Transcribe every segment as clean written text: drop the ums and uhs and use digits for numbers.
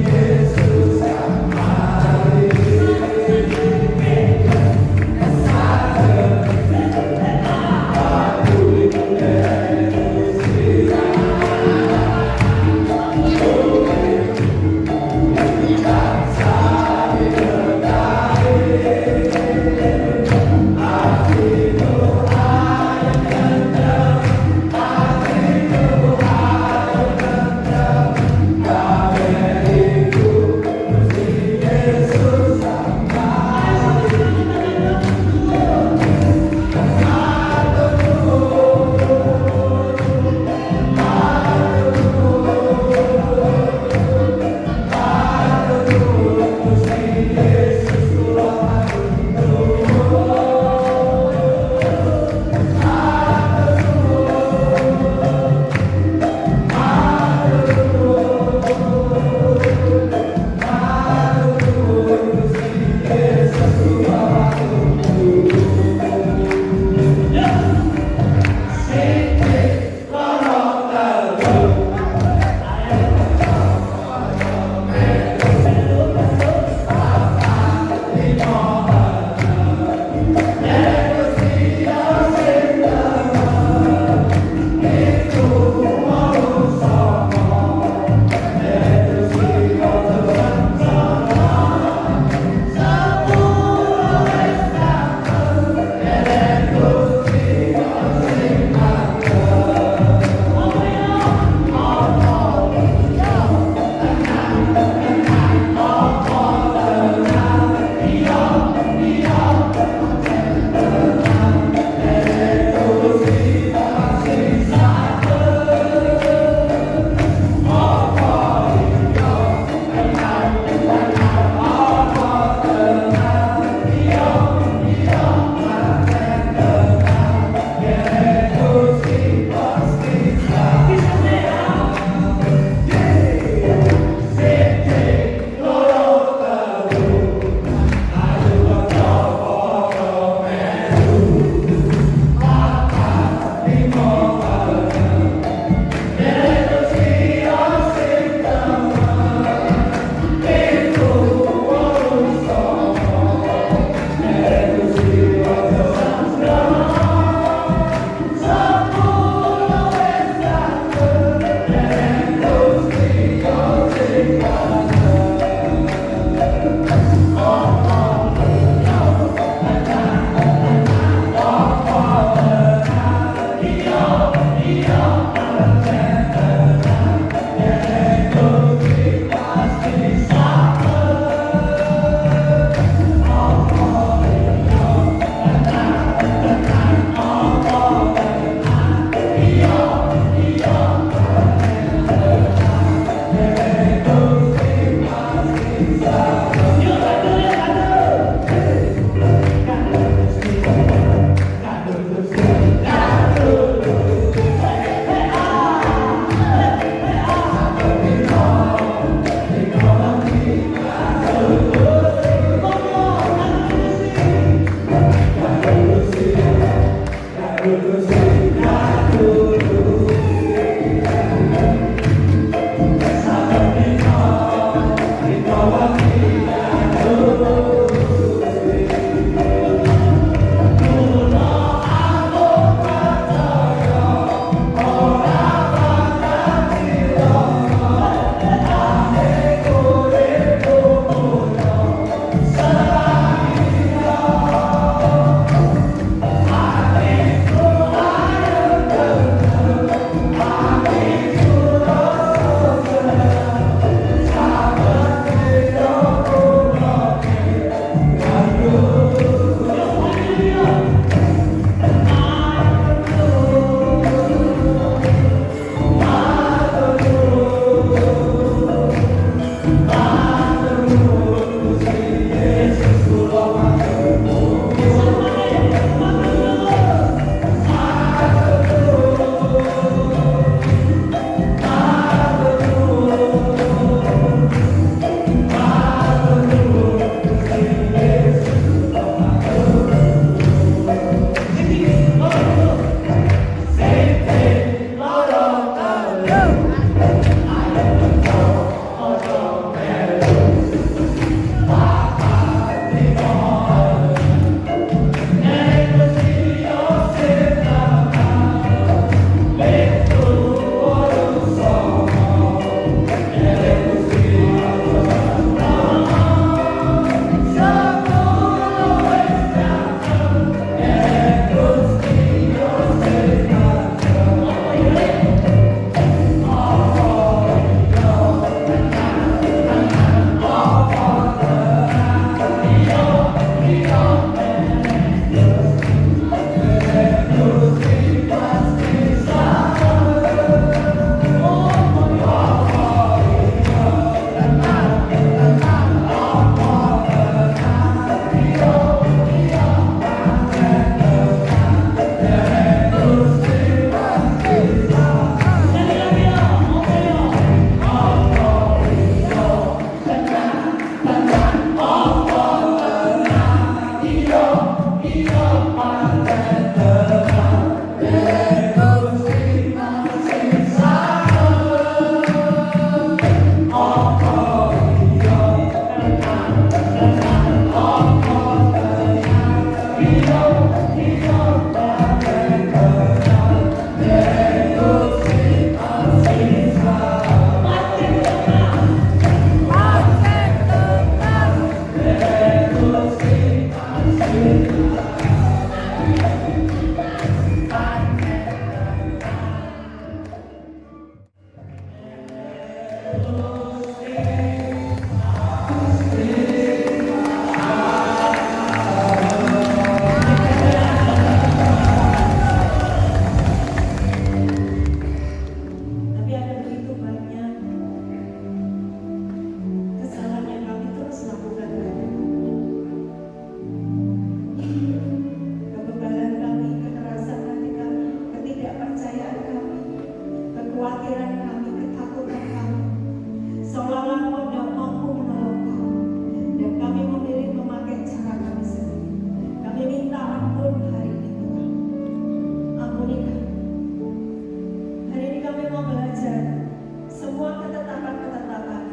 Yesus yang kekhawatiran kami, ketakutan kami, seolah-olah Engkau tidak mampu menolong kami, dan kami memilih memakai cara kami sendiri. Kami minta ampun hari ini Tuhan. Ampuni kami. Hari ini kami mau belajar semua ketetapan-ketetapan,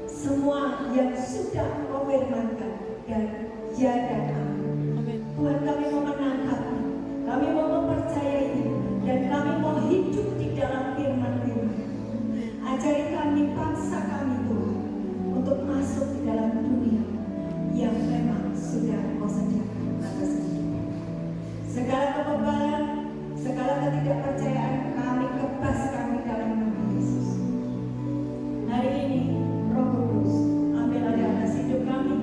semua yang sudah Engkau firmankan, dan ya dan amin. Tuhan, kami mau menangkapnya, kami mau mempercayainya, dan kami mau hidup di dalam firman-Firman. Ajari kami, paksa kami Tuhan, untuk masuk di dalam dunia yang memang sudah Engkau sediakan atas kita. Segala kebebalan, segala ketidakpercayaan kami lepaskan di dalam nama Yesus. Hari ini Roh Kudus ambil alih atas hidup kami,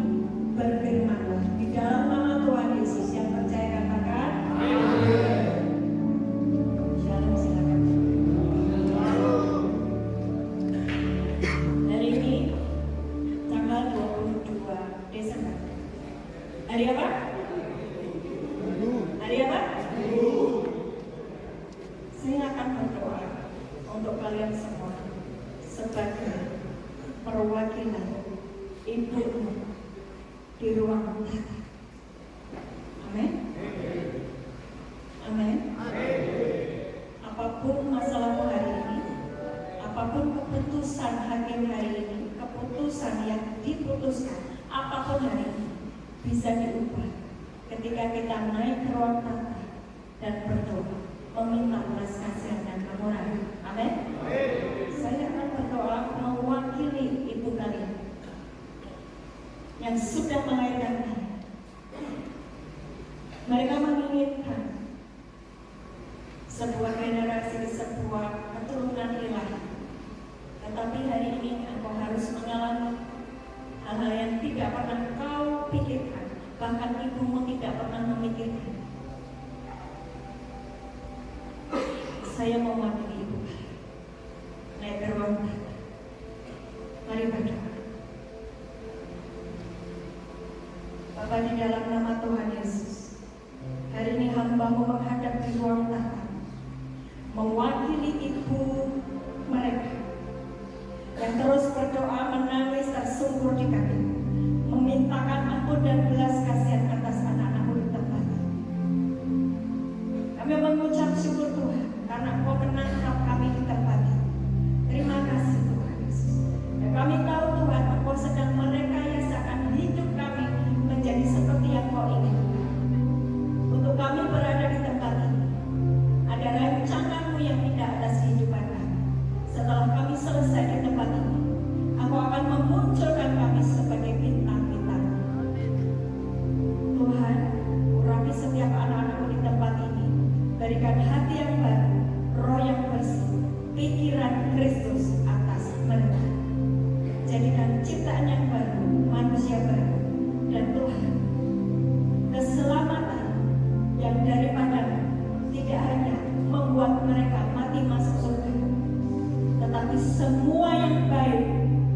berfirmanlah di dalam nama Tuhan Yesus. Yang percaya katakan amin. Shalom, silakan. Hari ini tanggal 22 Desember. Hari apa? Hari apa? Saya akan berdoa untuk kalian semua sebagai perwakilan ibumu di ruang tata. Amin. Amin. Apapun masalahmu hari ini, apapun keputusan hakim hari ini, keputusan yang diputuskan, apapun hari ini bisa diubah ketika kita naik ke ruang tata dan berdoa, meminta belas kasihan dan kemurahan. Amin. Saya akan berdoa mewakili ibu kalian yang sudah melahirkan kalian. Mereka menginginkan sebuah generasi, sebuah keturunan ilahi. Tetapi hari ini engkau harus mengalami hal-hal yang tidak pernah kau pikirkan, bahkan ibumu tidak pernah memikirkan. Saya mewakili ibu naik ke ruang tata. Mari berdoa. Bapa, di dalam nama Tuhan Yesus, hari ini hamba-Mu menghadap di ruang tata, mewakili ibu mereka yang terus berdoa, menangis tersungkur di kaki, memintakan ampun dan belas kasihan atas anak-anak-Mu di tempat ini. Kami mengucap syukur Tuhan karena Engkau menangkap kami di tempat ini. Terima kasih Tuhan Yesus. Dan kami tahu Tuhan, Engkau sedang merekayasakan hidup kami menjadi seperti yang Kau inginkan. Untuk kami berada di tempat ini, ada rancangan-Mu yang indah atas kehidupan kami. Setelah kami selesai di tempat ini, Engkau akan memunculkan kami sebagai bintang-bintang. Tuhan, urapi setiap anak-anak-Mu di tempat ini. Berikan hati yang baru, roh yang bersih, pikiran Kristus atas mereka. Jadikan ciptaan yang baru, manusia baru. Dan Tuhan, keselamatan yang daripada tidak hanya membuat mereka mati masuk surga, tetapi semua yang baik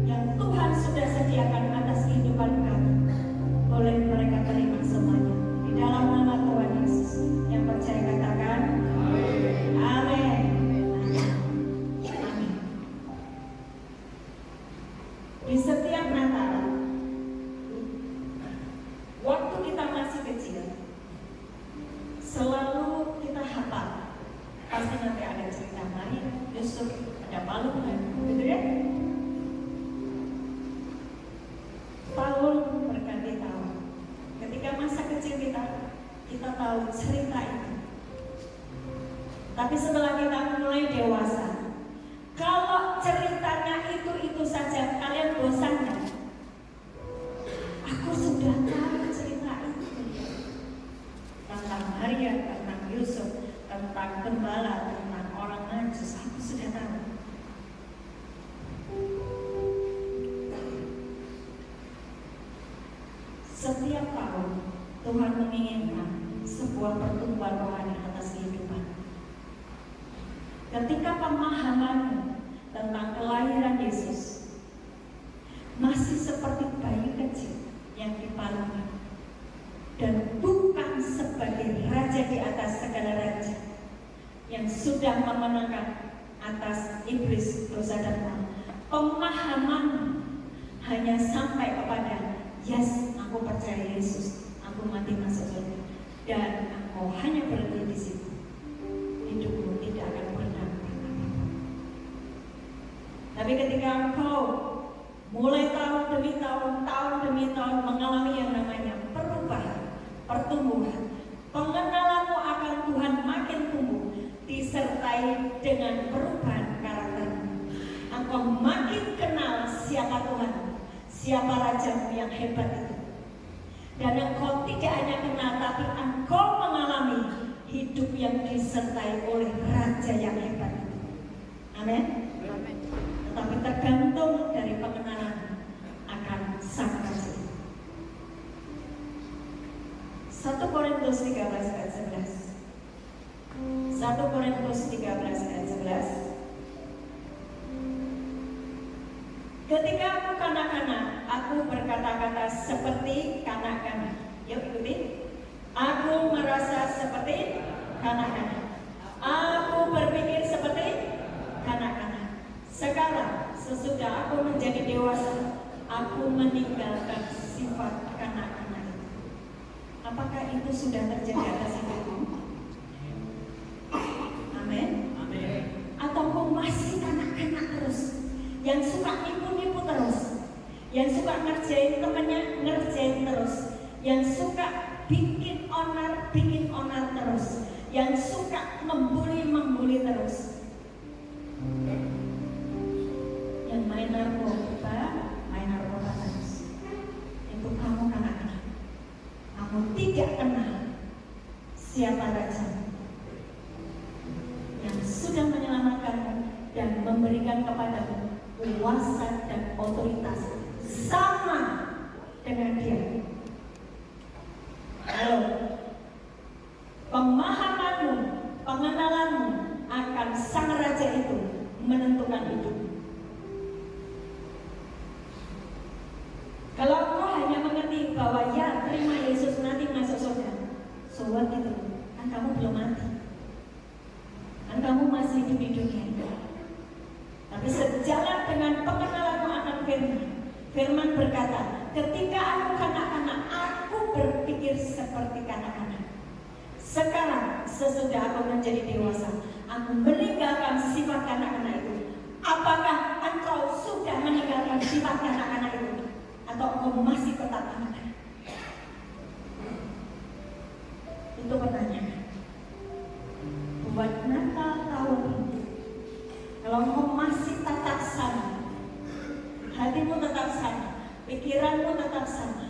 yang Tuhan sudah sediakan atas kehidupan kami, boleh mereka terima semuanya. Di dalam nama Tuhan Yesus. Yang percaya katakan amin. Amin. Amin. Di setiap Natal, waktu kita masih kecil, selalu kita hafal. Pasti nanti ada cerita Maria, Yusuf, ada palungan, gitu ya? Tahun berganti tahun. Ketika masa kecil kita tahu cerita itu. Tapi setelah kita mulai dewasa, kalau ceritanya itu saja, kalian bosan kan? Aku sudah tahu cerita itu. Tentang Maria, tentang Yusuf, tentang gembala, tentang orang najis, aku sudah tahu. Setiap tahun Tuhan menginginkan sebuah pertumbuhan rohani atas kehidupan. Ketika pemahaman tentang kelahiran Yesus masih seperti bayi kecil yang dipalungi dan bukan sebagai raja di atas segala raja yang sudah memenangkan atas iblis dosa dan maut. Pemahaman hanya sampai kepada yes, aku percaya Yesus, aku mati masuk surga, dan engkau hanya berhenti di situ. Hidupmu tidak akan pernah berapa-apa. Tapi ketika engkau mulai tahun demi tahun, tahun demi tahun mengalami yang namanya perubahan, pertumbuhan, pengenalanmu akan Tuhan makin tumbuh, disertai dengan perubahan karaktermu. Engkau makin kenal siapa Tuhan, siapa Rajamu yang hebat itu. Dan engkau tidak hanya kenal, tapi engkau mengalami hidup yang disertai oleh Raja yang hebat itu. Amin. Tetapi tergantung dari pengenalan akan sang Raja. 1 Korintus 13 ayat 11. 1 Korintus 13 ayat 11. Ketika aku kanak-kanak, aku berkata-kata seperti kanak-kanak. Yuk ikuti. Aku merasa seperti kanak-kanak. Aku berpikir seperti kanak-kanak. Sekarang, sesudah aku menjadi dewasa, aku meninggalkan sifat kanak-kanak itu. Apakah itu sudah terjadi atas hidupmu? Amin. Atau kau masih kanak-kanak terus, yang suka nipu-nipu terus, yang suka ngerjain temennya, ngerjain terus, yang suka bikin onar terus, yang suka membuli terus, yang main narkoba terus. Itu kamu kanak-kanak. Kamu tidak kenal siapa Raja yang sudah menyelamatkanmu dan memberikan kepadamu kuasa dan otoritas sama dengan Dia. Halo, pemahamanmu, pengenalanmu akan sang Raja itu menentukan hidup. Kalau kau hanya mengerti bahwa ya terima Yesus nanti masuk surga, so what itu? Kan kamu belum mati, kan kamu masih hidup di dunia. Tapi sejalan dengan pengenalanmu akan firman, firman berkata, ketika aku kanak-kanak, aku berpikir seperti kanak-kanak. Sekarang, sesudah aku menjadi dewasa, aku meninggalkan sifat kanak-kanak itu. Apakah engkau sudah meninggalkan sifat kanak-kanak itu? Atau engkau masih tetap kanak-kanak? Itu pertanyaan. Buat Natal tahun ini, kalau engkau masih tetap sama, hatimu tetap sama, pikiranmu tetap sama,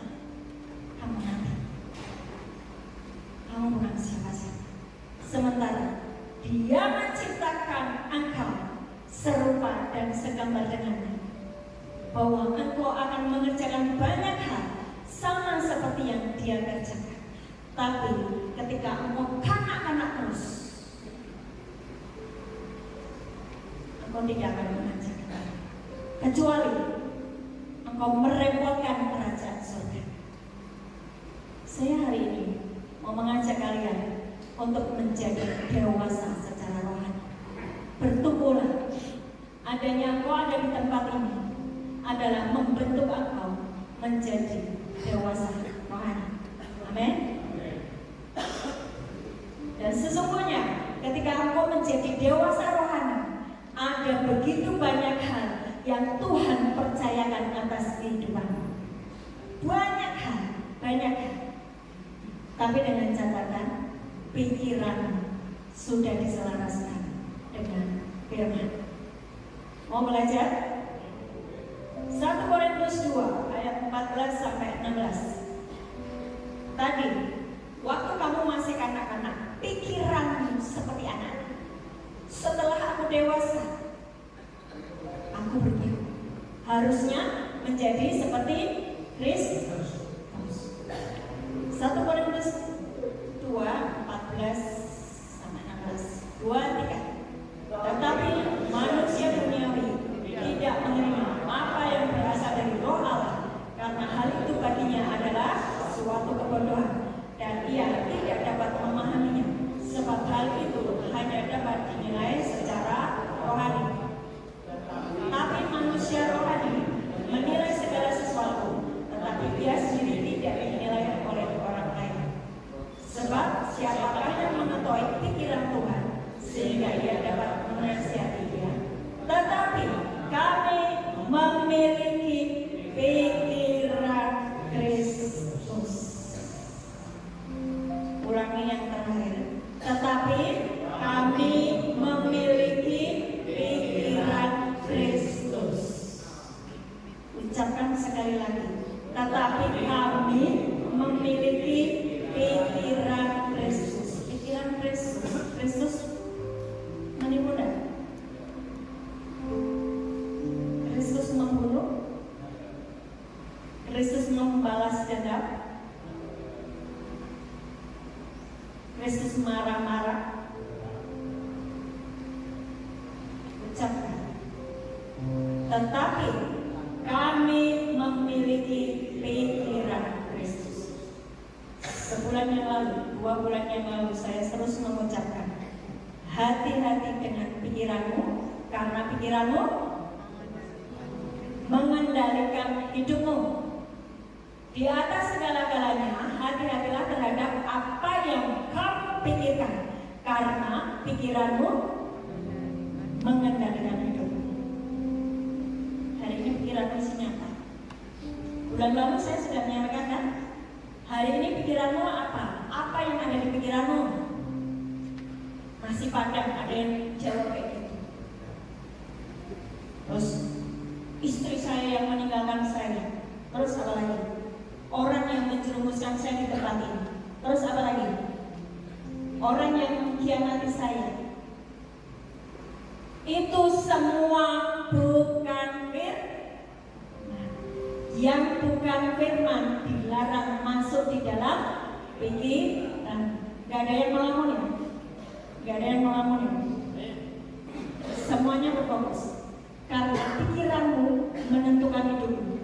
kamu mati. Kamu bukan siapa-siapa. Sementara Dia menciptakan engkau serupa dan segambar dengannya, bahwa engkau akan mengerjakan banyak hal sama seperti yang Dia kerjakan. Tapi ketika engkau kanak-kanak terus, engkau tidak akan mengerjakan, kecuali engkau merepotkan kerajaan surga. Saya hari ini mau mengajak kalian untuk menjadi dewasa secara rohani. Bertumbuhlah. Adanya engkau ada di tempat ini adalah membentuk engkau menjadi dewasa rohani. Amin. Dan sesungguhnya ketika engkau menjadi dewasa rohani, ada begitu banyak hal yang Tuhan percayakan atas kehidupanmu. Banyak hal. Tapi dengan catatan, pikiran sudah diselaraskan dengan firman. Mau belajar? 1 Korintus 2 ayat 14 sampai 16. Tadi, waktu kamu masih kanak-kanak, pikiranmu seperti anak. Setelah aku dewasa, aku berpikir harusnya menjadi seperti Kristus. 1 Korintus 2 14 sampai 16. 2 3. Tetapi manusia duniawi tidak menerima apa yang berasal dari Roh Allah, karena hal itu baginya adalah suatu kebodohan, dan ia tidak dapat memahaminya, sebab hal itu hanya dapat dinilai secara rohani. ucapkan. Tetapi kami memiliki pikiran Kristus. Sebulan yang lalu, 2 bulan yang lalu, saya terus mengucapkan, hati-hati dengan pikiranmu, karena pikiranmu mengendalikan hidupmu. Di atas segala-galanya, hati-hatilah terhadap apa yang kamu pikirkan, karena pikiranmu mengendalikan hidupmu. Hari ini pikiranmu isinya apa? Bulan lalu saya sudah menyampaikan kan? Hari ini pikiranmu apa? Apa yang ada di pikiranmu? Masih padam, ada yang jawab kayak gitu. Terus istri saya yang meninggalkan saya. Terus apa lagi? Orang yang menjerumuskan saya di tempat ini. Terus apa lagi? Orang yang mengkhianati saya. Itu semua bukan firman. Yang bukan firman dilarang masuk di dalam pikiran. Gak ada yang melamun ya? Gak ada yang melamun ya? Semuanya berfokus. Karena pikiranmu menentukan hidupmu.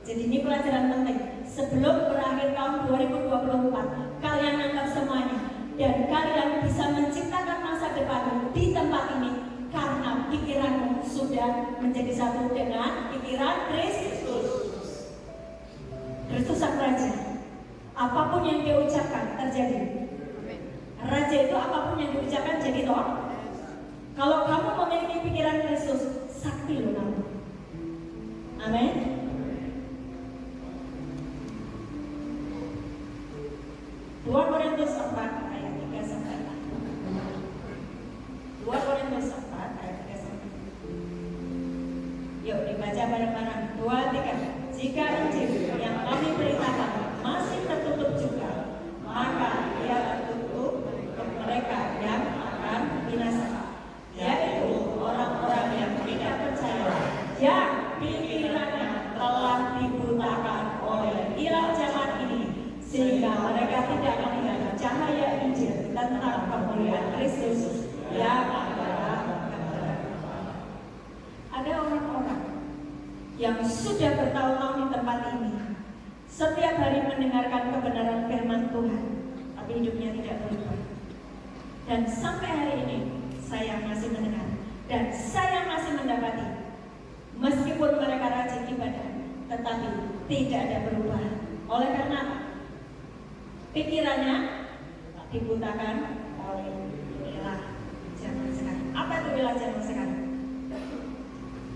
Jadi ini pelajaran penting. Sebelum berakhir tahun 2024, kalian anggap semuanya, dan kalian bisa menciptakan masa depan di tempat ini karena pikiranmu sudah menjadi satu dengan pikiran Kristus. Kristus sang raja. Apapun yang dia ucapkan terjadi. Raja itu apapun yang diucapkan jadi toh. Kalau kamu memiliki pikiran Kristus, sakti loh kamu. Amin. 2 Korintus 4 ayat 3 sampai 4. 2 Korintus 4 ayat 3 sampai 4. Yuk dibaca bareng-bareng. 2, 3. Jika Injil yang kami beritakan masih tertutup juga, maka ia tertutup untuk mereka yang akan binasa, yaitu orang-orang yang tidak percaya, yang pikirannya telah dibutakan oleh ilah zaman ini, sehingga mereka tidak melihat cahaya Injil tentang kemuliaan Kristus yang adalah kebenaran. Ada orang-orang yang sudah bertahun-tahun di tempat ini, setiap hari mendengarkan kebenaran firman Tuhan, tapi hidupnya tidak berubah. Dan sampai hari ini saya masih mendengar dan saya masih mendapati, meskipun mereka rajin ibadah, tetapi tidak ada perubahan. Oleh karena apa? Pikirannya dibutakan oleh ilah zaman sekarang. Apa itu ilah zaman sekarang?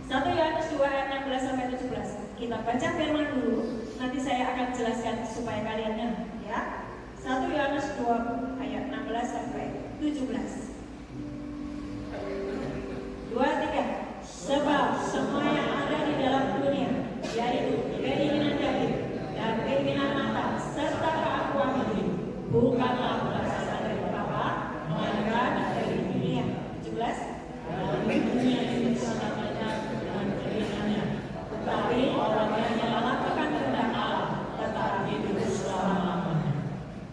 1 Yohanes 2 ayat 16 sampai 17. Kita baca firman dulu, nanti saya akan jelaskan supaya kalian ngerti ya. 1 Yohanes 2 ayat 16 sampai 17. 2, 3. Sebab semua yang ada di dalam dunia, yaitu keinginan daging dan keinginan mata serta keakuan hidup, bukanlah berasal dari Bapa, melainkan dari dunia. 17. Dunia itu selamanya dengan keinginannya, tetapi orang yang melakukan kehendak Allah tetap hidup selama-lamanya.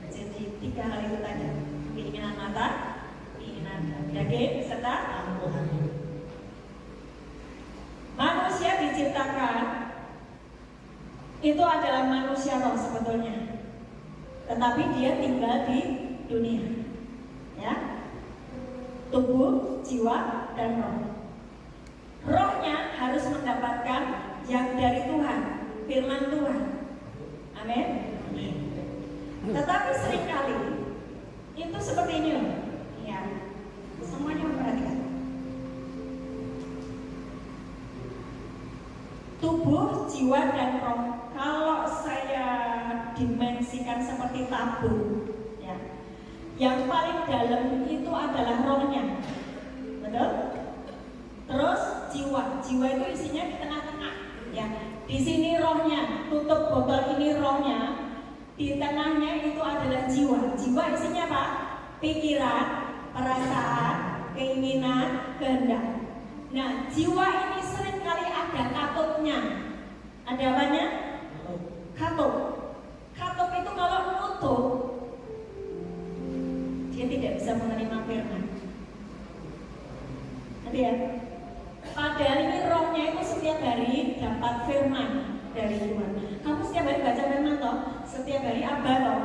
Jadi 3 hal itu tadi: keinginan mata, keinginan daging serta keakuan hidup. Manusia diciptakan itu adalah manusia roh sebetulnya, tetapi dia tinggal di dunia, ya, tubuh, jiwa, dan roh. Rohnya harus mendapatkan yang dari Tuhan, firman Tuhan. Amin. Tetapi seringkali itu seperti ini loh, ya, semuanya memperhatikan. Tubuh, jiwa, dan roh, kalau saya dimensikan seperti tabung, ya, yang paling dalam itu adalah rohnya, betul? Terus jiwa itu isinya di tengah-tengah, ya. Di sini rohnya, tutup botol ini rohnya, di tengahnya itu adalah jiwa. Jiwa isinya apa? Pikiran, perasaan, keinginan, kehendak. Nah, jiwa ini seringkali ada katupnya. Ada apanya? Katup. Katup itu kalau nutup, dia tidak bisa menerima firman. Nanti ya. mendapat firman dari Tuhan. Kamu setiap hari baca firman toh, setiap hari Abba toh,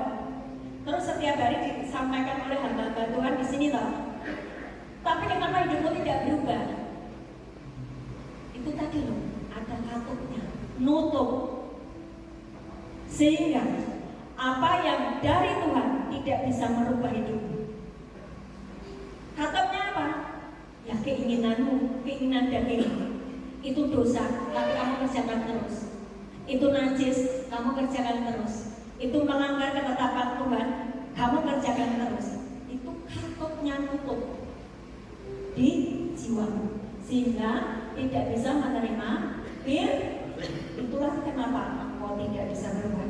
terus setiap hari disampaikan oleh hamba-hamba Tuhan di sini toh. Tapi kenapa hidupmu tidak berubah? Itu tadi loh, ada katupnya, nutup. Sehingga apa yang dari Tuhan tidak bisa merubah hidupmu. Katupnya apa? Ya keinginanmu, keinginan dagingmu. Itu dosa, tapi kamu kerjakan terus. Itu najis, kamu kerjakan terus. Itu melanggar ketetapan Tuhan, kamu kerjakan terus. Itu katupnya nutup di jiwamu, sehingga tidak bisa menerima firman. Itulah kenapa engkau tidak bisa berubah.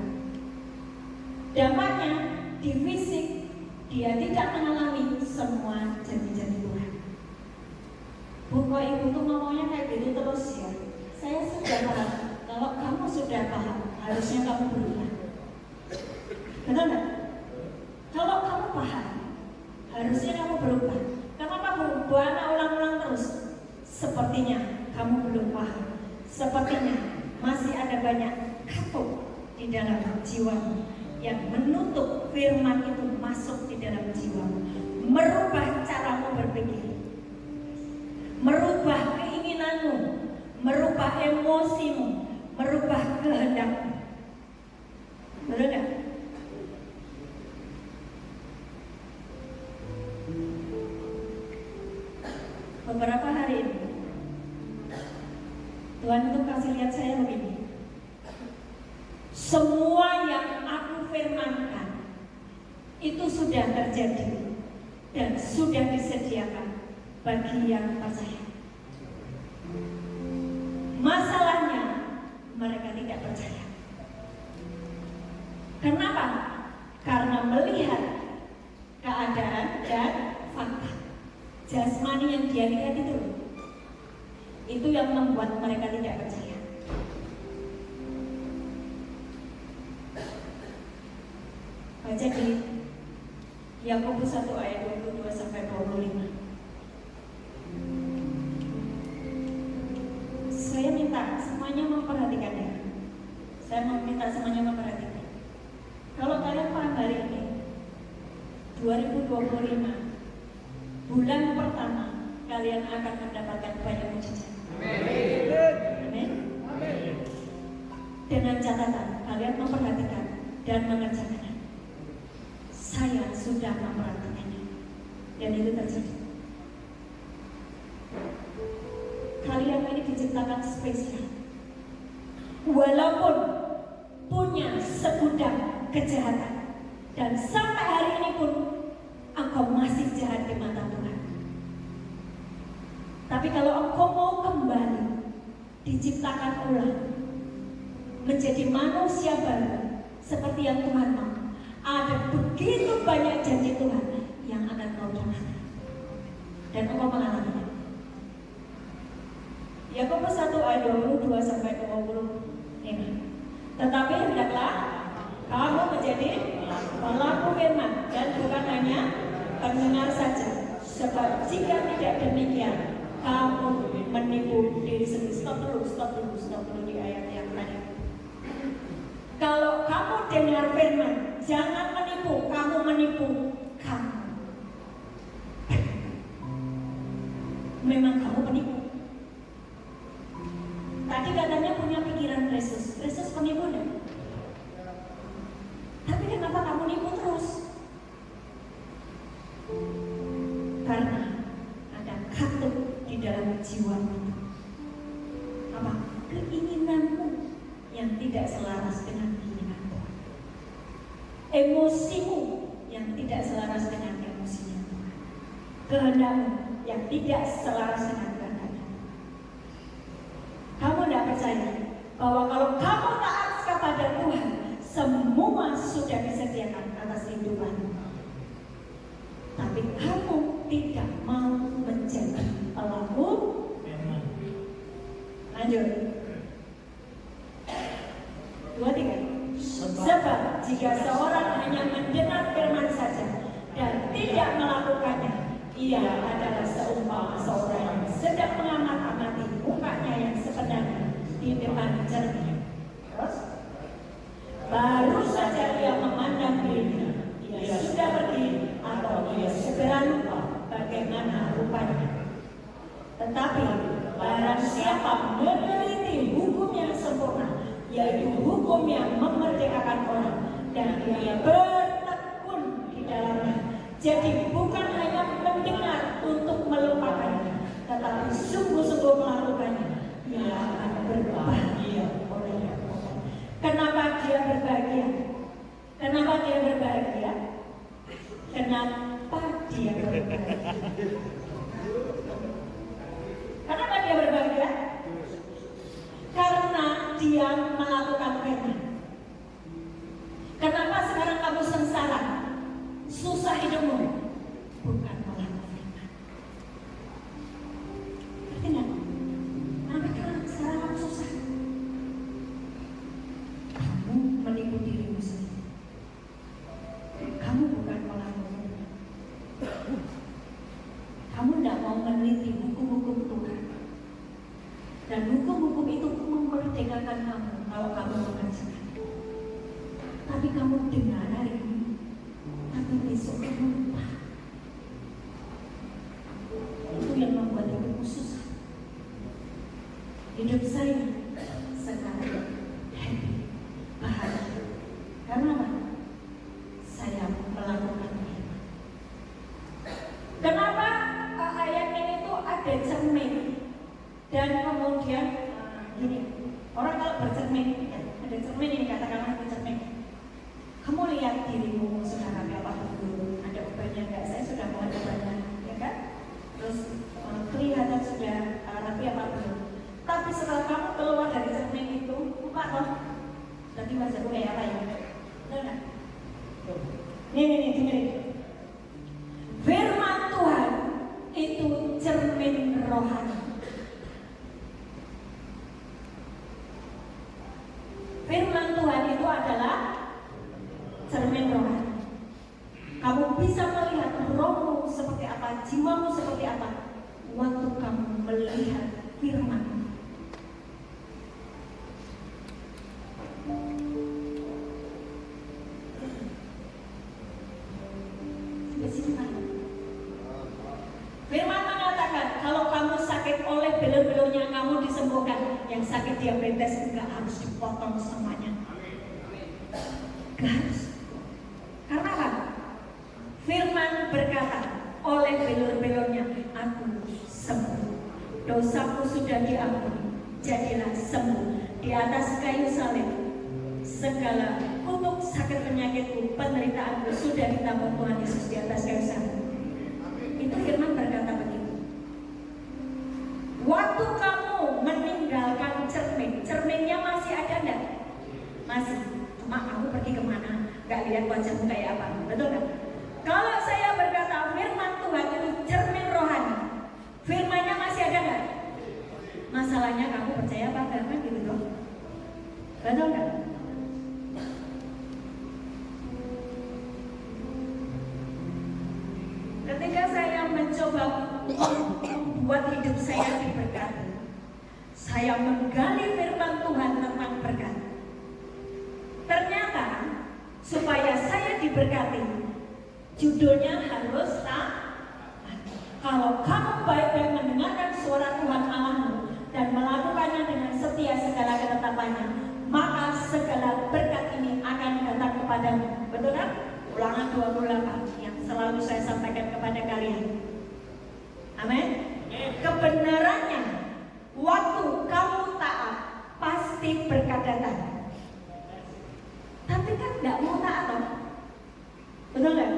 Dampaknya di fisik, dia tidak mengalami semua janji-janji Tuhan. Bapak Ibu tuh ngomongnya kayak gitu terus ya. Saya sudah paham. Kalau kamu sudah paham, harusnya kamu berubah. Benar nggak? Kalau kamu paham, harusnya kamu berubah. Kenapa berubah ulang-ulang terus? Sepertinya kamu belum paham. Sepertinya masih ada banyak katup di dalam jiwamu yang menutup firman itu masuk di dalam jiwamu, merubah caramu berpikir, merubah keinginanmu, merubah emosimu, merubah kehendakmu. Betul gak? Beberapa hari ini Tuhan itu kasih lihat saya begini. Semua yang aku firmankan itu sudah terjadi dan sudah disediakan bagi yang percaya. Masalahnya mereka tidak percaya. Kenapa? Karena melihat keadaan dan fakta jasmani yang dia lihat itu yang membuat mereka tidak percaya. Baca di Yakobus 1 ayat 22 sampai 25. Saya minta semuanya memperhatikan ya. Saya meminta semuanya memperhatikan. Kalau kalian paham hari ini 2025 bulan pertama kalian akan mendapatkan banyak mujizat. Amin. Dengan catatan kalian memperhatikan dan mengerjakannya. Saya sudah memperhatikannya dan itu terjadi. Kalian ini diciptakan spesial. Walaupun punya segudang kejahatan dan sampai hari ini pun engkau masih jahat di mata Tuhan. Tapi kalau engkau mau kembali, diciptakan ulang, menjadi manusia baru seperti yang Tuhan mau, ada begitu banyak janji Tuhan yang akan kau dapatkan dan engkau mengalaminya. Yakobus 1 ayat 22 sampai 25. Tetapi hendaklah kamu menjadi pelaku firman dan bukan hanya pendengar saja, sebab jika tidak demikian kamu menipu diri sendiri. Stop dulu di ayat yang tadi. Kalau kamu dengar firman, jangan menipu, kamu menipu kamu. Memang kamu penipu. Tadi katanya punya pikiran Yesus penipu deh. Tapi kenapa kamu nipu terus? Karena ada katup di dalam jiwamu. Apa? Keinginanmu yang tidak selaras dengan keinginan Tuhan. Emosimu yang tidak selaras dengan emosinya Tuhan. Kehendakmu yang tidak selaras dengan kehendaknya. Kamu tidak percaya bahwa kalau kamu taat kepada Tuhan, semua sudah disediakan atas kehidupanmu. Tapi kamu tidak mau menjadi pelaku. Lanjut. 2-3. Sebab jika seorang hanya mendengar firman saja dan tidak melakukannya, ia adalah seumpama seorang yang sedang mengamati mukanya yang sebenarnya di depan dengan jernih. Terus baru saja dia memandang dirinya, dia sudah pergi atau dia segera lupa bagaimana rupanya. Tetapi barang siapa meneliti hukum yang sempurna, yaitu hukum yang memerdekakan orang, dan dia bertekun di dalamnya, jadi bukan hanya mendengar untuk melupakannya, tetapi sungguh-sungguh melakukannya, dia akan berbahagia olehnya. Kenapa dia berbahagia? Kenapa dia berbahagia? Kenapa dia berbahagia? Kenapa dia berbahagia? Karena dia melakukan firman. Kenapa sekarang kamu sengsara? Susah hidupmu? Bukan melakukan firman. Ngerti nggak? Kenapa sekarang kamu susah? Kamu menipu dirimu sendiri. Kamu bukan melakukan. Kamu tidak mau meneliti hukum-hukum Tuhan. Dan hukum-hukum itu memerdekakan kamu kalau kamu mengerjakan. Tapi kamu dengar hari ini, tapi besok kamu lupa. Itu yang membuat hidupmu susah. Hidup saya sekarang happy, bahagia. Karena apa? Saya melakukan firman. Kenapa ayat ini tuh ada cermin? Dan kemudian gini, orang kalau bercermin, ya, ada cermin ini, katakanlah ada cermin. Kamu lihat dirimu sudah rapi apa belum? Ada ubannya enggak? Saya sudah mau ada ubannya, ya kan? Terus kelihatan sudah rapi apa belum? Tapi setelah kamu keluar dari cermin itu, buka loh. Berarti wajahmu kayak apa ya? Benar? Nih, dengerin. Firman Tuhan itu cermin rohani. Firman Tuhan itu adalah cermin rohani. Kamu bisa melihat rohmu seperti apa, jiwamu seperti apa waktu kamu melihat firman. Firman mengatakan kalau kamu sakit oleh belu-belunya kamu disembuhkan. Yang sakit diabetes enggak harus dipotong semuanya. Enggak harus. Karena apa? Firman berkata, oleh belur-belurnya aku sembuh. Dosaku sudah diampuni, jadilah sembuh. Di atas kayu salib segala kutuk sakit penyakitku, penderitaanku sudah ditanggung Tuhan Yesus di atas kayu salib. Itu firman berkata begitu. Waktu kamu meninggalkan cermin, cerminnya masih ada enggak? Masih. Cuma kamu pergi kemana? Gak lihat wajahmu kayak apa? Betul kan? Kalau saya berkata firman Tuhan itu cermin rohani, firmannya masih ada enggak? Masalahnya kamu percaya apa enggak kan gitu dong? Betul kan? Ketika saya mencoba membuat hidup saya diberkati, saya menggali firman Tuhan tentang berkat. Ternyata supaya saya diberkati, judulnya harus kalau kamu baik-baik mendengarkan suara Tuhan Allahmu dan melakukannya dengan setia segala ketetapannya, maka segala berkat ini akan datang kepadamu. Betul kan? Ulangan 28 yang selalu saya sampaikan kepada kalian. Amin. Kebenarannya, waktu kamu taat, pasti berkat datang. Tapi kan nggak mau taat, toh? Betul nggak?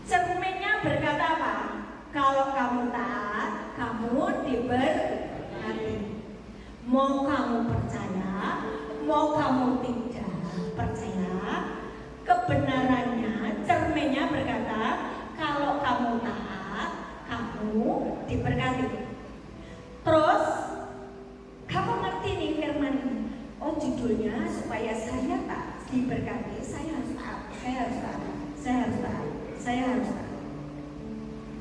Cerminnya berkata apa? Kalau kamu taat, kamu diberkati. Mau kamu percaya, mau kamu tidak percaya, kebenarannya, cerminnya berkata, kalau kamu taat, kamu diberkati. Terus, kamu ngerti nih firman ini? Oh, judulnya supaya saya tak diberkati, saya harus taat, saya harus taat, saya harus taat, saya harus taat.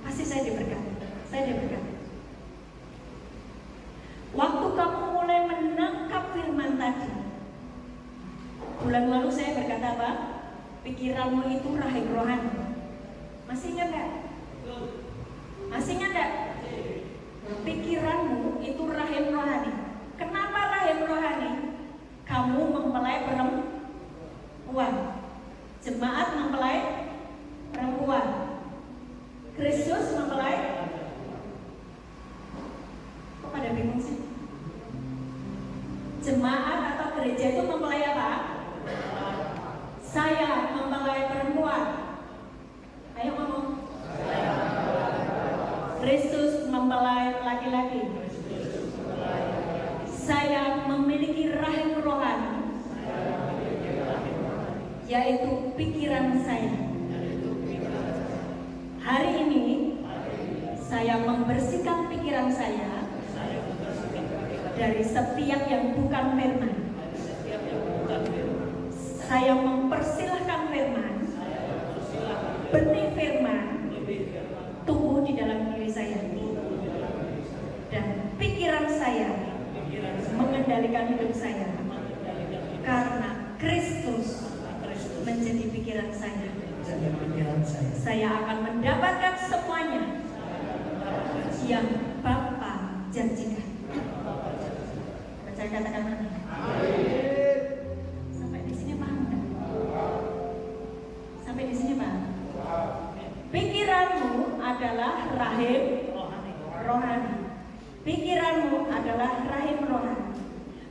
Pasti saya diberkati, saya diberkati. Waktu bulan lalu saya berkata apa? Pikiranmu itu rahim rohani. Masih ingat gak? Masih ingat gak? Pikiranmu itu rahim rohani. Kenapa rahim rohani? Kamu mempelai perempuan. Jemaat mempelai perempuan. Kristus mempelai. Kok pada bingung sih? Jemaat atau gereja itu mempelai apa? Saya mempelai perempuan. Ayo ngomong. Kristus mempelai laki-laki. Saya memiliki rahim rohani, yaitu pikiran saya. Hari ini saya membersihkan pikiran saya dari setiap yang bukan firman. Saya mempersilahkan firman, benih firman tumbuh di dalam diri saya, dan pikiran saya mengendalikan hidup saya, karena Kristus menjadi pikiran saya. Saya akan mendapatkan semuanya yang Bapa janjikan. Percaya, katakan amin. Sampai di sini paham kan? Sampai di sini paham? Pikiranmu adalah rahim rohani. Pikiranmu adalah rahim rohani.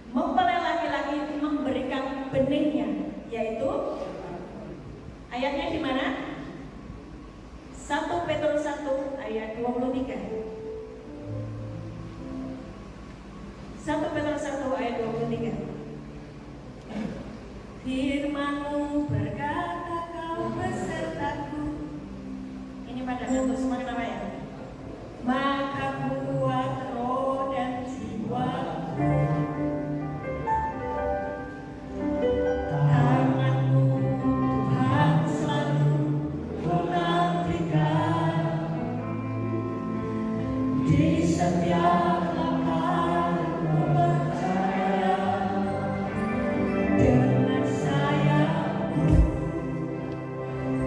Mempelai laki-laki memberikan benihnya, yaitu ayatnya di mana? 1 Petrus 1 ayat 23. 1 Petrus 1 ayat 23. Firman-Mu berkata, Kau besertaku. Ini pada satu semua kenapa ya? Maka buat roh dan jiwaku. Tangan-Mu Tuhan selalu menantikan di setiap langkahku percaya. Dengan sayap-Mu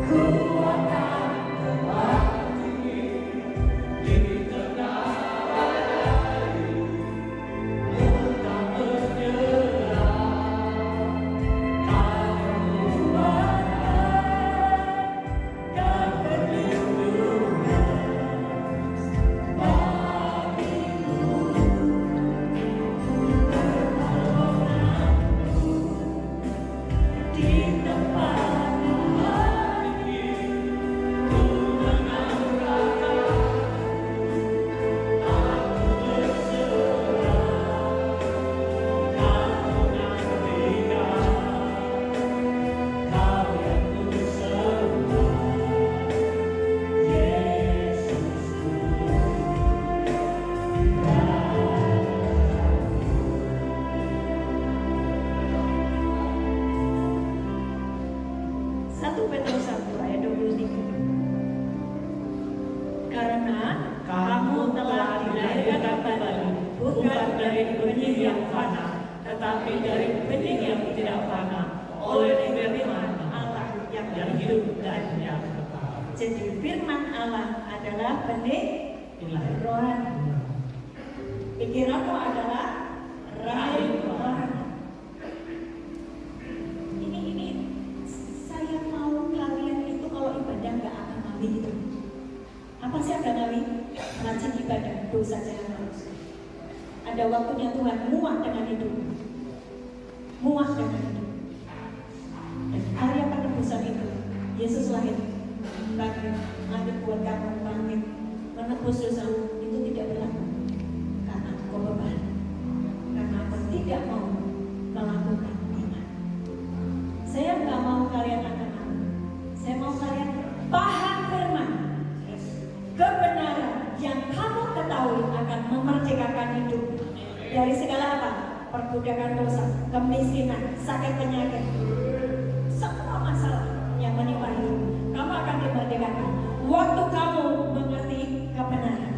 ku akan terbang di tengah badai, tak menyerah. Kau merupakan perlindungan bagiku, pertolonganku di tempat hati. Ku menangkapmu, aku berserah. Kau nantikan, Kau yang ku sembah, Yesusku. Satu Petrus 1 ayat 23. Karena kamu telah dilahirkan kembali, bukan dari benih yang fana, tetapi dari benih yang tidak fana, oleh firman Allah yang hidup dan yang kekal. Jadi firman Allah adalah benih rohani. Pikiranmu adalah rahim rohani. Ini saya mau kalian itu kalau ibadah nggak akan ngawi gitu. Apa sih agak ngawi? Rajin ibadah, dosa jangan terus. Ada waktunya Tuhan muak dengan hidup, muak dengan hidup. Dan karya penebusan itu, Yesus lahir bagi lahir buat kamu bangkit menebus dosa itu tidak berlaku karena engkau beban, karena engkau tidak mau melakukan iman. Saya nggak mau kalian akan, saya mau kalian paham firman, kebenaran yang kamu ketahui akan memerdekakan hidup dari segala apa? Perbudakan dosa, kemiskinan, sakit penyakit, semua masalah yang menimpa hidup. Kamu akan dimerdekakan waktu kamu mengerti kebenaran.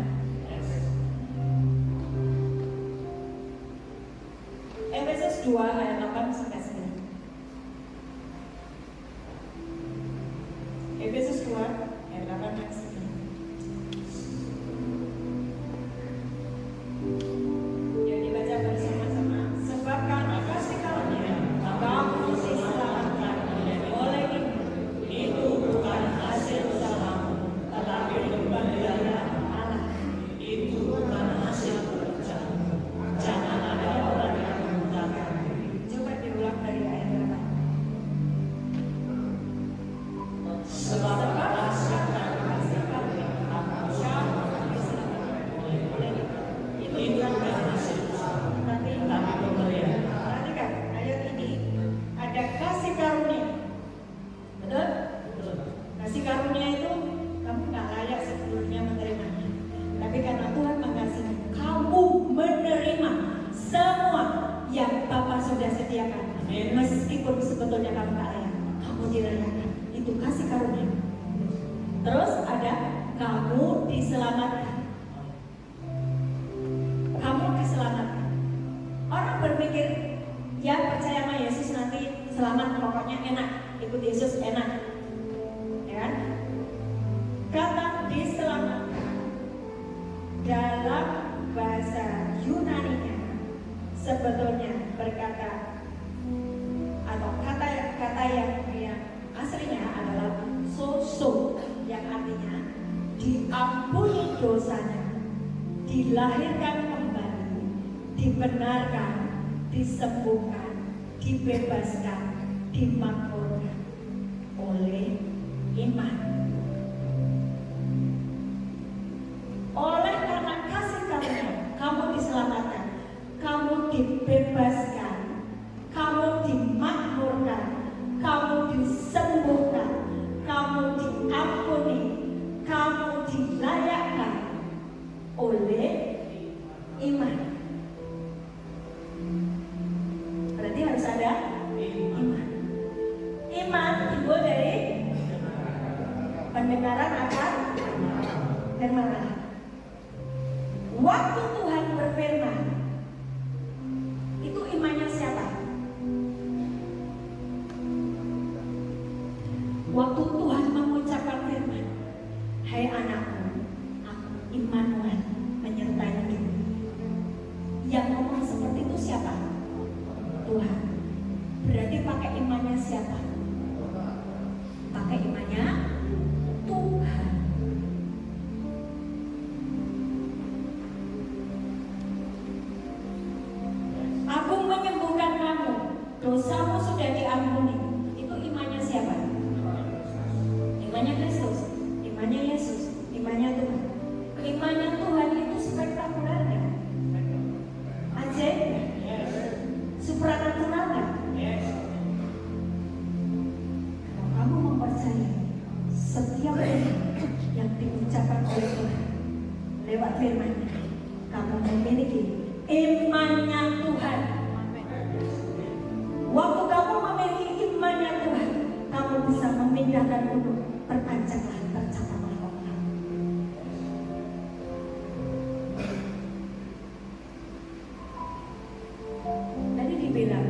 Efesus 2 ayat 8 sampai 9. sebetulnya kamu gak layak, kamu dilayakkan. Itu kasih karunia. Terus ada kamu diselamatkan. Kamu diselamatkan. Orang berpikir, ya percaya sama Yesus nanti selamat, pokoknya enak, ikut Yesus enak, ya kan? Kata diselamatkan dalam bahasa Yunani-nya sebetulnya berkata, atau kata yang aslinya adalah soso, yang artinya diampuni dosanya, dilahirkan kembali, dibenarkan, disembuhkan, dibebaskan, dimakmurkan oleh iman. Oleh karena kasih karunia, kamu diselamatkan, kamu dibebaskan, kamu dimakmurkan, kamu disembuhkan, kamu diampuni, kamu dilayakkan oleh iman. Berarti harus ada iman. Iman timbul dari pendengaran akan firman Allah. Waktu Tuhan berfirman, itu imannya siapa? Waktu Tuhan mengucapkan firman, hai anakku, aku Immanuel menyertai hidupmu. Yang ngomong seperti itu siapa? Tuhan. Berarti pakai imannya siapa? Pakai imannya Tuhan. Aku menyembuhkan kamu, dosamu sudah diampuni. Itu imannya siapa? Imannya Kristus, imannya Yesus, imannya Tuhan. Imannya Tuhan itu spektakuler kan? Ajaib, supranatural kan? Kalau kamu mempercayai setiap yang diucapkan oleh Tuhan lewat firman-Nya, kamu memiliki imannya Tuhan. Waktu kamu memiliki imannya Tuhan, kamu bisa memindahkan gunung. Perpanjanglah, tercapailah Allah. Tadi dibilang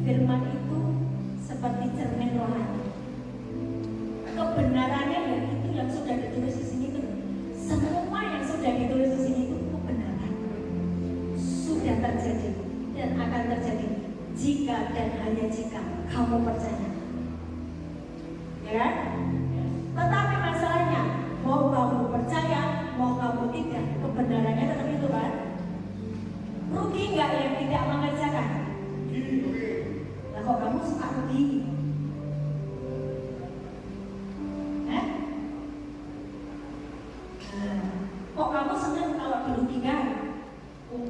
firman itu seperti cermin rohani. Kebenarannya ya itu yang sudah ditulis di sini itu. Semua yang sudah ditulis di sini itu kebenaran. Sudah terjadi dan akan terjadi jika dan hanya jika kamu percaya. Ya, tetapi masalahnya mau kamu percaya, mau kamu tidak, kebenarannya tetap itu kan. Rugi nggak yang tidak mengerjakan? Nah, kok kamu suka rugi? Kok kamu senang kalau dirugikan?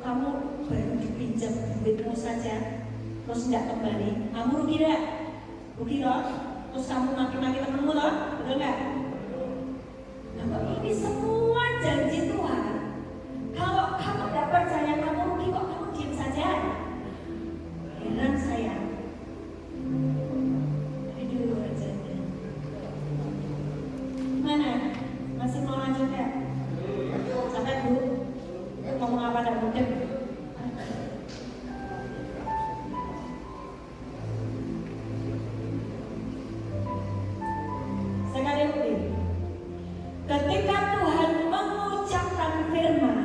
Kamu baru dipinjam duitmu saja, terus nggak kembali, kamu rugi nggak? Rugi loh. Terus kamu maki-maki temenmu loh, betul nggak? Nah, kok ini semua janji Tuhan. Kalau kamu nggak percaya, kamu rugi, kok kamu diam saja? Heran saya. Ini dulu aja. Gimana? Masih mau lanjut ya? Sampai dulu. Ngomong apa dan mungkin? Ketika Tuhan mengucapkan firman,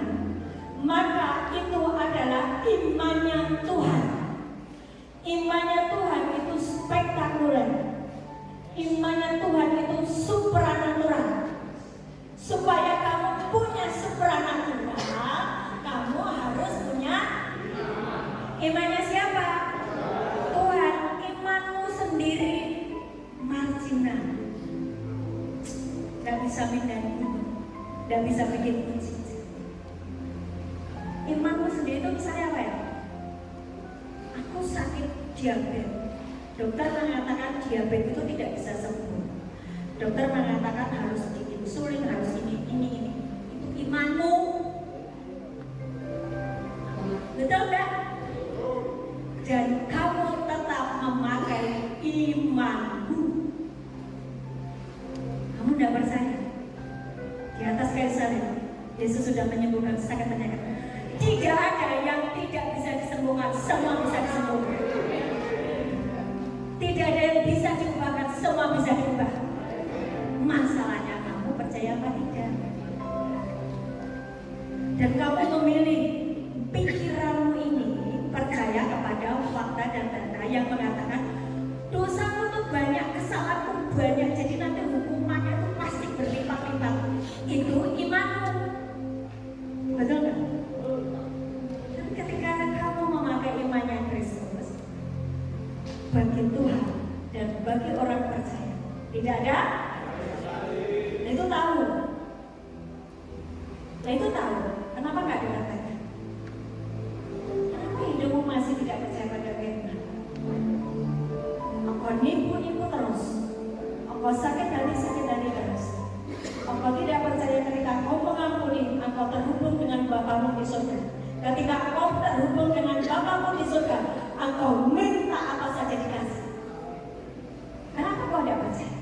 maka itu adalah imannya Tuhan. Imannya Tuhan itu spektakuler. Imannya Tuhan itu supranatural. Supaya kamu punya supranatural, kamu harus punya imannya siapa? Tuhan. Imanmu sendiri marginal. Gak bisa pindahin gunung, gak bisa bikin kunci. Imanmu sendiri itu misalnya apa ya? Aku sakit diabetes. Dokter mengatakan diabetes itu tidak bisa sembuh. Dokter mengatakan harus diinsulin, harus ini. Itu imanmu. Betul gak? Dan kamu tetap memakai sudah menyembuhkan sakit penyakit. Tidak ada yang tidak bisa disembuhkan, semua bisa disembuhkan. Tidak ada yang bisa diubahkan, semua bisa diubah. Masalahnya kamu percaya apa tidak? Dan kamu memilih pikiranmu ini percaya kepada fakta dan data yang mengatakan dosamu tuh banyak, kesalahanmu banyak, jadi nanti hukumannya tuh pasti berlipat-lipat. Itu imanmu, betul nggak? Tapi ketika kamu memakai imannya Kristus, bagi Tuhan dan bagi orang percaya tidak ada. Nah itu tahu. Nah itu tahu. Kenapa nggak dikatakan? Kenapa hidupmu masih tidak percaya pada firman? Engkau nipu terus. Engkau sakit hati terus. Engkau tidak percaya ketika engkau mengampuni, engkau terhubung dengan Bapamu di surga. Ketika engkau terhubung dengan Bapamu di surga, engkau minta apa saja dikasih. Kenapa kau tidak percaya?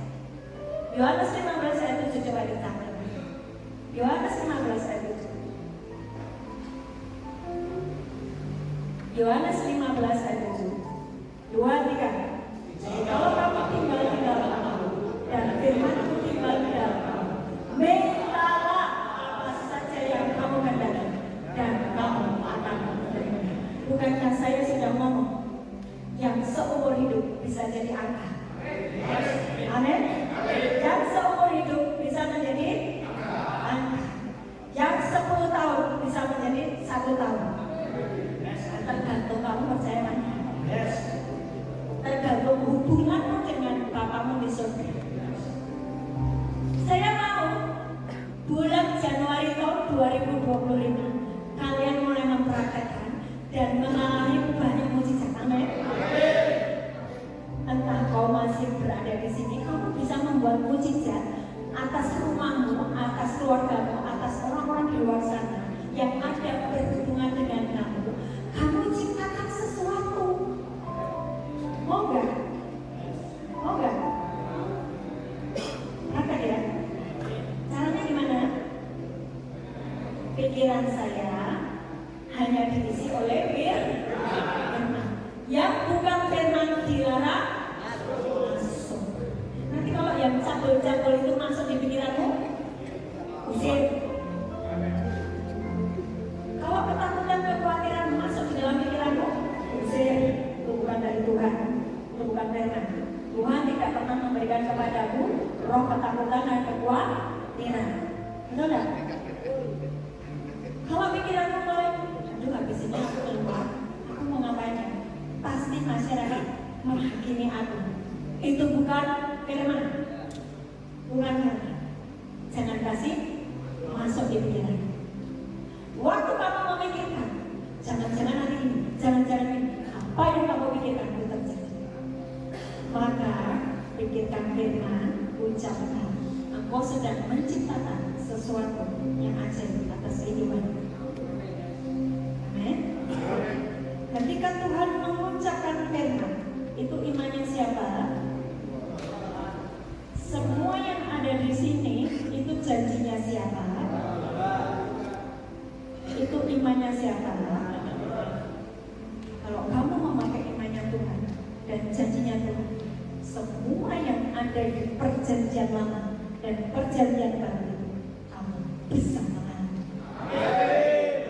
Yohanes 15 ayat 7 coba ditangkap. Yohanes 15 ayat 7. Yohanes 15 ayat 7. 2, 3. Kalau kamu tinggal di dalam aku dan firman-Ku tinggal di dalam kamu, mintalah apa saja yang kamu kehendaki dan kamu akan menerima. Bukankah saya sudah ngomong yang seumur hidup bisa jadi angka? Amin. Yang seumur hidup bisa menjadi angka. Yang 10 tahun bisa menjadi 1 tahun. Tergantung kamu percaya mana. Tergantung hubunganmu dengan Bapamu di surga. Saya mau bulan Januari tahun 2025 kalian mulai mempraktekkan dan mengalami banyak mujizat. Amin. Entah kau masih berada di sini, kamu bisa membuat mujizat atas rumahmu, atas keluargamu, atas orang-orang di luar sana yang ada berhubungan dengan kamu. Kamu ciptakan sesuatu. Mau nggak? Mau nggak? Praktek ya. Caranya gimana? Pikiran saya hanya diisi oleh firman. Yang bukan firman dilarang masuk. Nanti kalau yang cabul-cabul itu masuk di pikiranmu, usir. Kalau ketakutan, kekhawatiran masuk di dalam pikiranmu, usir. Itu bukan dari Tuhan, itu bukan firman. Tuhan tidak pernah memberikan kepadamu roh ketakutan dan kekhawatiran. Betul nggak? Kalau pikiranmu mulai, aduh habis ini aku keluar, aku mau ngapain? Pasti masyarakat menghakimi aku. Itu bukan firman, bukan firman. Jangan kasih masuk di pikiran. Waktu kamu memikirkan, jangan-jangan hari ini, jangan-jangan ini, apa yang kamu pikirkan itu terjadi. Maka pikirkan firman, ucapkan. Engkau sedang menciptakan sesuatu yang ajaib atas kehidupan. Amin. Ketika Tuhan mengucapkan firman, itu imannya siapa? Semua yang ada di sini itu janjinya siapa? Itu imannya siapa? Kalau kamu memakai imannya Tuhan dan janjinya Tuhan, semua yang ada di perjanjian lama dan perjanjian baru itu kamu bisa mengalami.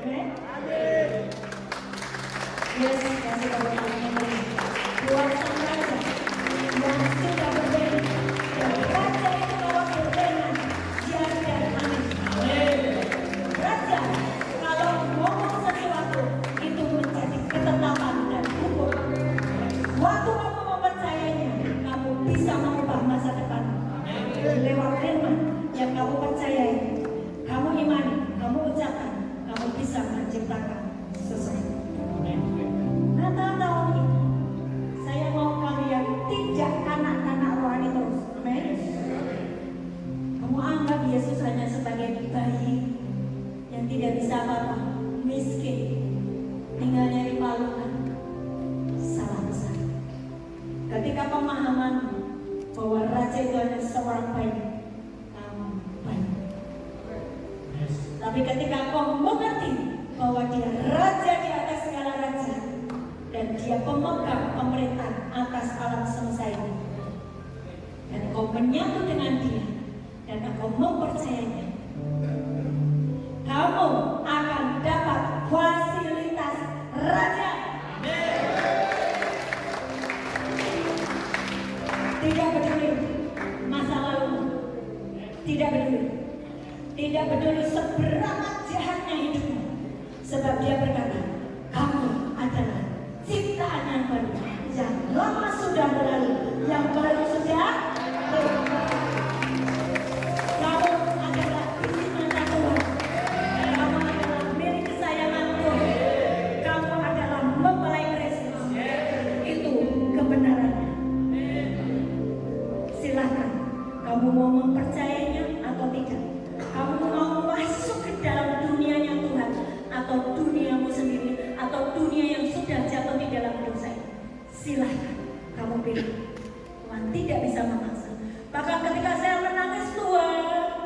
Amin. Yes, kasih tepuk tangan buat sang raja yang sudah berdiri dan raja itu bawa firman jadi dan amin. Raja kalau ngomong sesuatu itu menjadi ketetapan dan hukum. Waktu kamu mempercayainya, kamu bisa mengubah masa depan lewat firman yang kamu percayai, kamu imani, kamu ucapkan, kamu bisa menciptakan sesuatu. Natal tahun ini saya mau kalian tidak kanak-kanak rohani terus. Amin. Kamu anggap Yesus hanya sebagai bayi yang tidak bisa apa-apa, miskin, tinggalnya di palungan. Salah besar. Ketika pemahaman bahwa raja itu hanya seorang bayi, kamu bayi. Tapi Tapi ketika kau mengerti bahwa dia raja di atas segala raja dan dia pemegang pemerintahan atas alam semesta ini, dan kau menyatu dengan dia dan kau mempercayainya, kamu akan dapat fasilitas raja. Tidak peduli masa lalu, tidak peduli seberapa jahatnya hidupmu, sebab dia berkata, kamu adalah ciptaan yang baru, yang lama sudah berlalu, yang baru sudah berlalu. Kamu adalah istimewa Tuhan, kamu adalah milik kesayangan Tuhan, kamu adalah mempelai Kristus. Itu kebenarannya. Silakan kamu mau mempercayainya atau tidak. Kamu mau masuk ke dalam dunianya Tuhan atau duniamu sendiri atau dunia yang sudah jatuh di dalam dosa ini. Silakan kamu pilih. Tuhan tidak bisa memaksa. Bahkan ketika saya menangis, Tuhan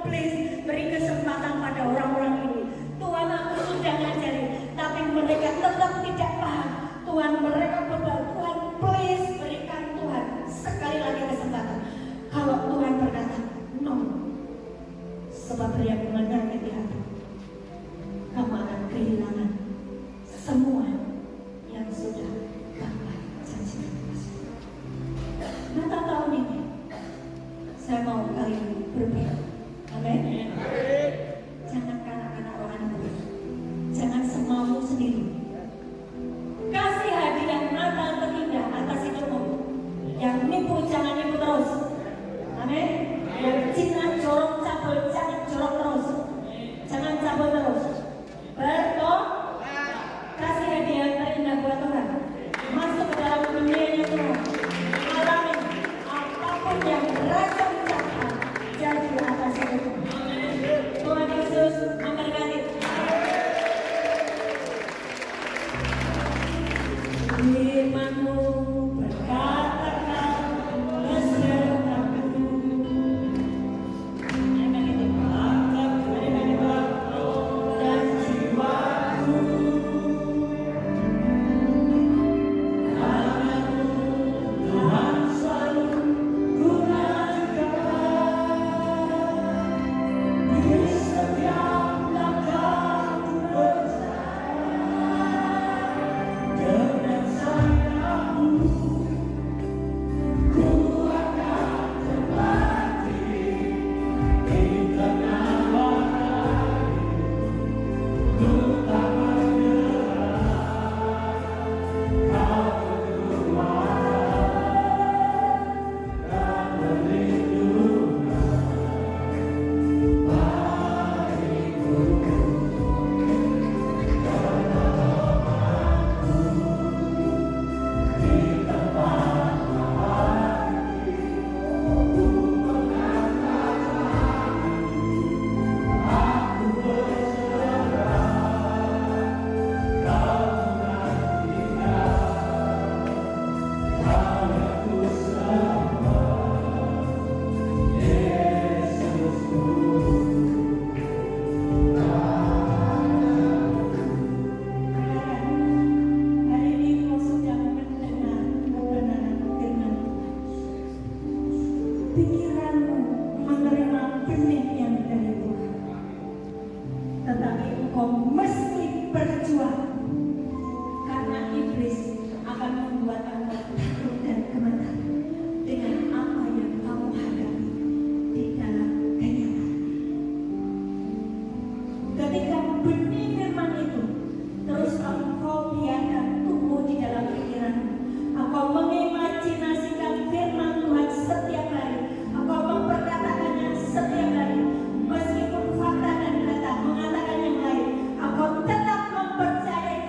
please beri kesempatan pada orang-orang ini. Tuhan, aku sudah ngajari, tapi mereka tetap tidak paham. Tuhan, mereka berdoa, Tuhan please berikan Tuhan sekali lagi kesempatan. Kalau Tuhan berkata no, sebab yang menyakiti hati, kamu akan kehilangan semua yang sudah Bapa janjikan. Natal tahun ini saya mau kalian berbeda. Amin. Jangan kanak-kanak orang tua, jangan semaumu sendiri. Kasih hadiah Natal terindah atas hidupmu. Yang nipu jangan nipu terus. Amin. Yang Cina jorok cabul jangan jorok terus. Jangan cabul terus. Kasih hadiah terindah buat Tuhan. Masuk ke dalam dunianya Tuhan. Alami apapun yang Raja ucapkan jadi atas hidupmu. Tuhan Yesus memberkati. Firman-Mu berkatakan besertaku. Dan jiwaku tangan-Mu Tuhan selalu ku naikkan. Di setiap langkahku berjalan dengan sayap-Mu, ku akan terbang di tengah badai. Ku tak menyerah, Kau berkuasa dan perlindungan bagiku. Di tempat mati, ku mengangkat aku berserah. Kau menggantikan karyaku semua, Yesusku. Hari ini kau sudah mendengar kebenaran firman. Pikiranmu menerima benih yang dari Tuhan, tetapi engkau mesti berjuang, karena iblis akan membuat engkau takut dan gemetar dengan apa yang kamu hadapi di dalam kenyataan. Ketika benih firman itu terus engkau biarkan tumbuh di dalam pikiranmu, engkau mengimajinasikan firman Tuhan setiap hari, engkau memperkatakannya setiap hari, meskipun fakta dan data mengatakan yang lain, engkau tetap mempercayai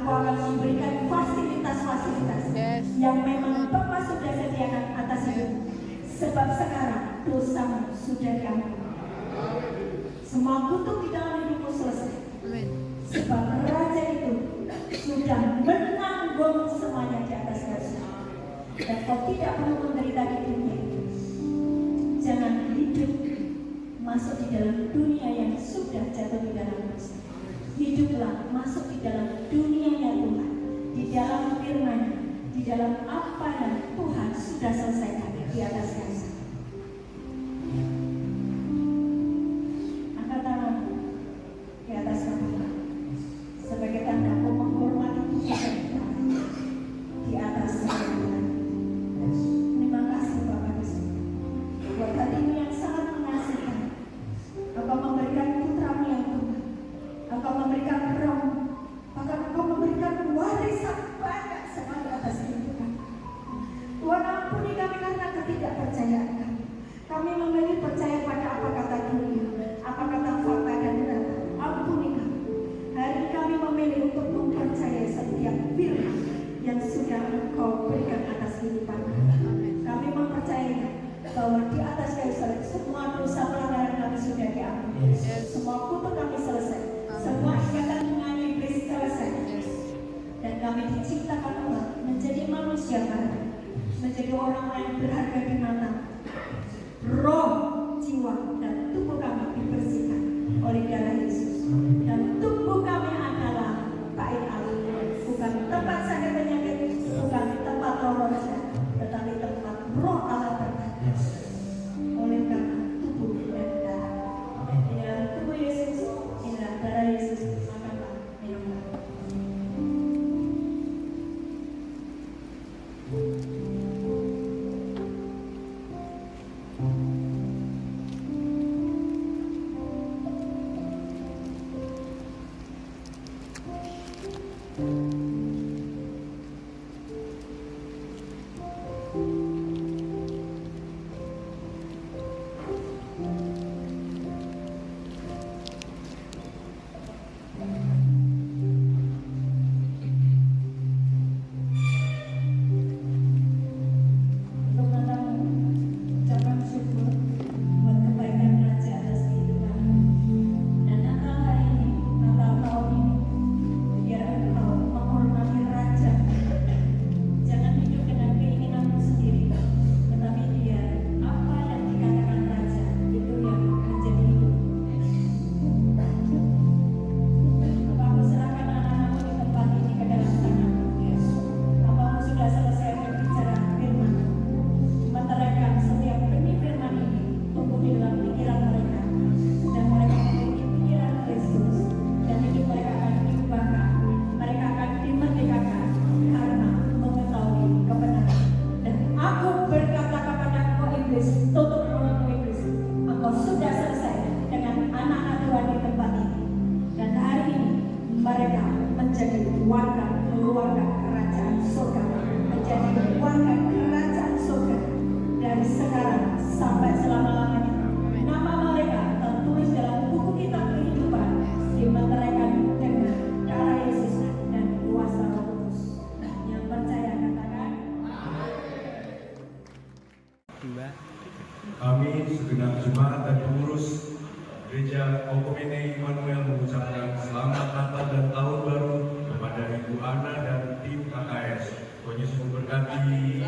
Aku akan memberikan fasilitas-fasilitas yang memang Bapa sudah sediakan atas hidup. Sebab sekarang dosamu sudah diampuni. Semua kutuk di dalam hidupmu selesai. Sebab Raja itu sudah menanggung semuanya di atas kayu salib. Dan kau tidak perlu menderita di dunia. Jangan hidup masuk di dalam dunia yang sudah jatuh di dalam dosa. Hiduplah masuk di dalam dunia yang Tuhan, di dalam firman-Nya, di dalam apa yang Tuhan sudah selesaikan di atas kayu salib. Angkat tanganmu di atas kepala sebagai tanda aku menghormati Tuhan di atas segala. Terima kasih Bapak di surga buat hatimu yang sangat mengasihi. Engkau memberikan putramu yang Tuhan. Engkau memberikan roh. Bahkan Engkau memberikan warisan banyak sekali atas kehidupan. Tuhan, ampuni kami karena ketidakpercayaan kami. Kami memilih percaya pada apa kata dunia, apa kata fakta dan data. Ampuni kami. Hari ini kami memilih untuk mempercayai setiap firman yang sudah Engkau berikan atas kehidupan kami. Kami mempercayai bahwa di atas kayu salib semua dosa pelanggaran kami sudah diampuni. Semua kutuk kami selesai. Semua ikatan dengan iblis selesai. Dan kami diciptakan Allah menjadi manusia baru, menjadi orang yang berharga di mata. Roh, jiwa, dan tubuh kami dibersihkan oleh darah Yesus. Dan tubuh kami adalah bait Allah, bukan tempat sakit penyakit, bukan tempat roh-roh, tetapi tempat roh Allah berkata. Oleh karena tubuh dan darah, inilah tubuh Yesus, inilah darah Yesus. Makanlah, minumlah. Kami segenap jemaat dan pengurus Gereja Okomene Immanuel mengucapkan selamat Natal dan Tahun Baru kepada Ibu Ana dan tim KKS. Tuhan Yesus memberkati.